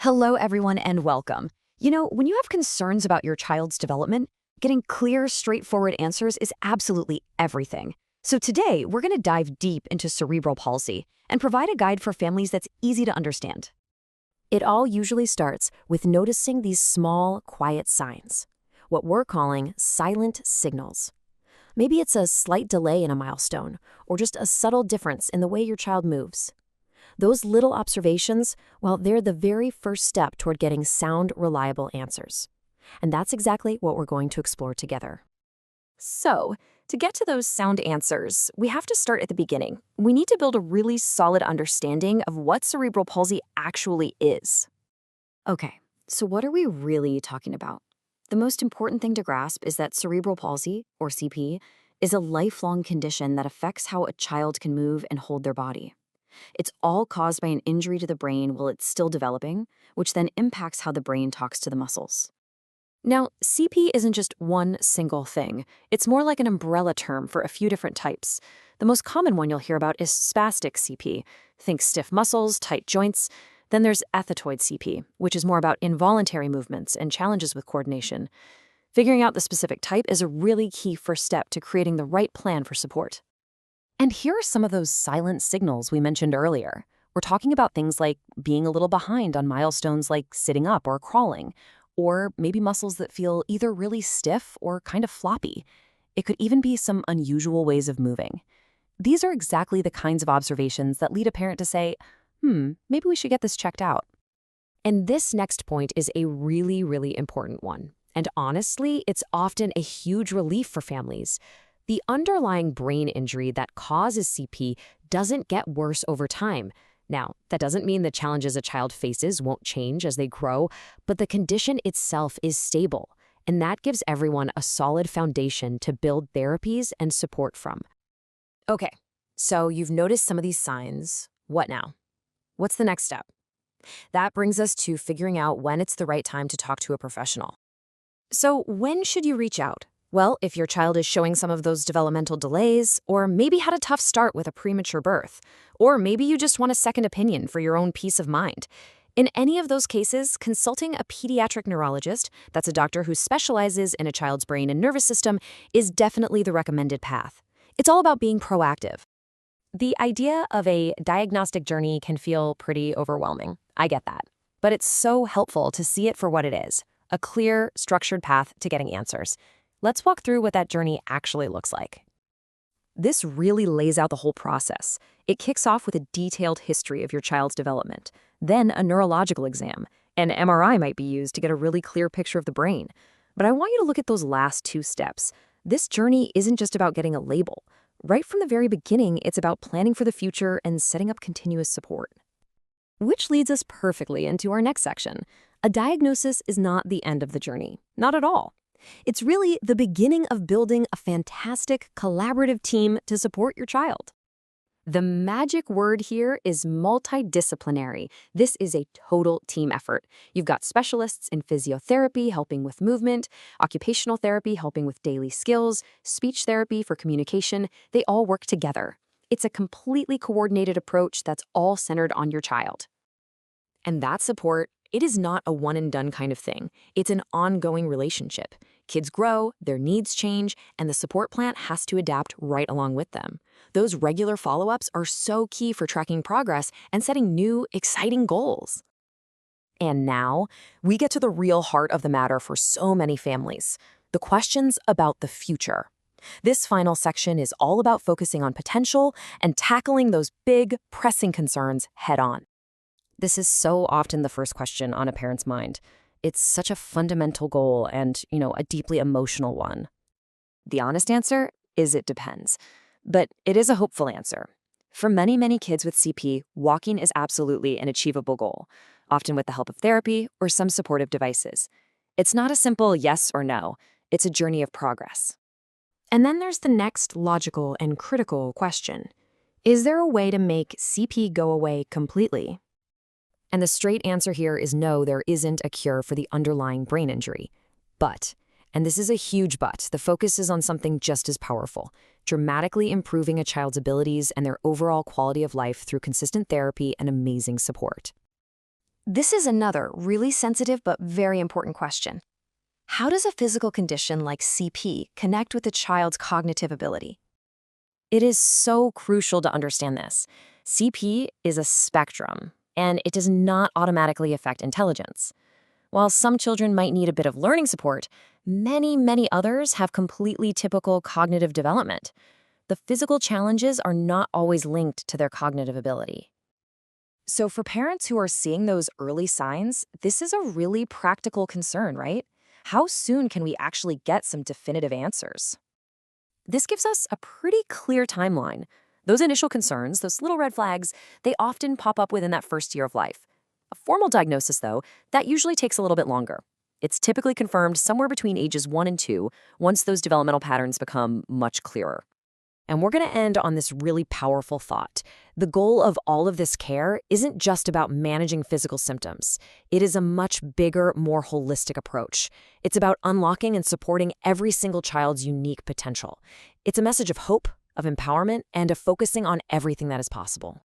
Hello, everyone, and welcome. When you have concerns about your child's development, getting clear, straightforward answers is absolutely everything. So today, we're going to dive deep into cerebral palsy and provide a guide for families that's easy to understand. It all usually starts with noticing these small, quiet signs, what we're calling silent signals. Maybe it's a slight delay in a milestone, or just a subtle difference in the way your child moves. Those little observations, well, they're the very first step toward getting sound, reliable answers. And that's exactly what we're going to explore together. So, to get to those sound answers, we have to start at the beginning. We need to build a really solid understanding of what cerebral palsy actually is. Okay, so what are we really talking about? The most important thing to grasp is that cerebral palsy, or CP, is a lifelong condition that affects how a child can move and hold their body. It's all caused by an injury to the brain while it's still developing, which then impacts how the brain talks to the muscles. Now, CP isn't just one single thing. It's more like an umbrella term for a few different types. The most common one you'll hear about is spastic CP. Think stiff muscles, tight joints. Then there's athetoid CP, which is more about involuntary movements and challenges with coordination. Figuring out the specific type is a really key first step to creating the right plan for support. And here are some of those silent signals we mentioned earlier. We're talking about things like being a little behind on milestones like sitting up or crawling, or maybe muscles that feel either really stiff or kind of floppy. It could even be some unusual ways of moving. These are exactly the kinds of observations that lead a parent to say, maybe we should get this checked out. And this next point is a really, really important one. And honestly, it's often a huge relief for families. The underlying brain injury that causes CP doesn't get worse over time. Now, that doesn't mean the challenges a child faces won't change as they grow, but the condition itself is stable, and that gives everyone a solid foundation to build therapies and support from. Okay, so you've noticed some of these signs. What now? What's the next step? That brings us to figuring out when it's the right time to talk to a professional. So when should you reach out? Well, if your child is showing some of those developmental delays, or maybe had a tough start with a premature birth, or maybe you just want a second opinion for your own peace of mind. In any of those cases, consulting a pediatric neurologist, that's a doctor who specializes in a child's brain and nervous system, is definitely the recommended path. It's all about being proactive. The idea of a diagnostic journey can feel pretty overwhelming. I get that. But it's so helpful to see it for what it is, a clear, structured path to getting answers. Let's walk through what that journey actually looks like. This really lays out the whole process. It kicks off with a detailed history of your child's development, then a neurological exam. An MRI might be used to get a really clear picture of the brain. But I want you to look at those last two steps. This journey isn't just about getting a label. Right from the very beginning, it's about planning for the future and setting up continuous support. Which leads us perfectly into our next section. A diagnosis is not the end of the journey. Not at all. It's really the beginning of building a fantastic, collaborative team to support your child. The magic word here is multidisciplinary. This is a total team effort. You've got specialists in physiotherapy helping with movement, occupational therapy helping with daily skills, speech therapy for communication. They all work together. It's a completely coordinated approach that's all centered on your child. And that support, it is not a one-and-done kind of thing. It's an ongoing relationship. Kids grow, their needs change, and the support plan has to adapt right along with them. Those regular follow-ups are so key for tracking progress and setting new, exciting goals. And now, we get to the real heart of the matter for so many families, the questions about the future. This final section is all about focusing on potential and tackling those big, pressing concerns head-on. This is so often the first question on a parent's mind. It's such a fundamental goal and, a deeply emotional one. The honest answer is it depends. But it is a hopeful answer. For many, many kids with CP, walking is absolutely an achievable goal, often with the help of therapy or some supportive devices. It's not a simple yes or no. It's a journey of progress. And then there's the next logical and critical question. Is there a way to make CP go away completely? And the straight answer here is no, there isn't a cure for the underlying brain injury. But, and this is a huge but, the focus is on something just as powerful, dramatically improving a child's abilities and their overall quality of life through consistent therapy and amazing support. This is another really sensitive but very important question. How does a physical condition like CP connect with a child's cognitive ability? It is so crucial to understand this. CP is a spectrum, and it does not automatically affect intelligence. While some children might need a bit of learning support, many others have completely typical cognitive development. The physical challenges are not always linked to their cognitive ability. So for parents who are seeing those early signs, this is a really practical concern, right? How soon can we actually get some definitive answers? This gives us a pretty clear timeline. Those initial concerns, those little red flags, they often pop up within that first year of life. A formal diagnosis, though, that usually takes a little bit longer. It's typically confirmed somewhere between ages 1 and 2, once those developmental patterns become much clearer. And we're going to end on this really powerful thought. The goal of all of this care isn't just about managing physical symptoms. It is a much bigger, more holistic approach. It's about unlocking and supporting every single child's unique potential. It's a message of hope, of empowerment, and of focusing on everything that is possible.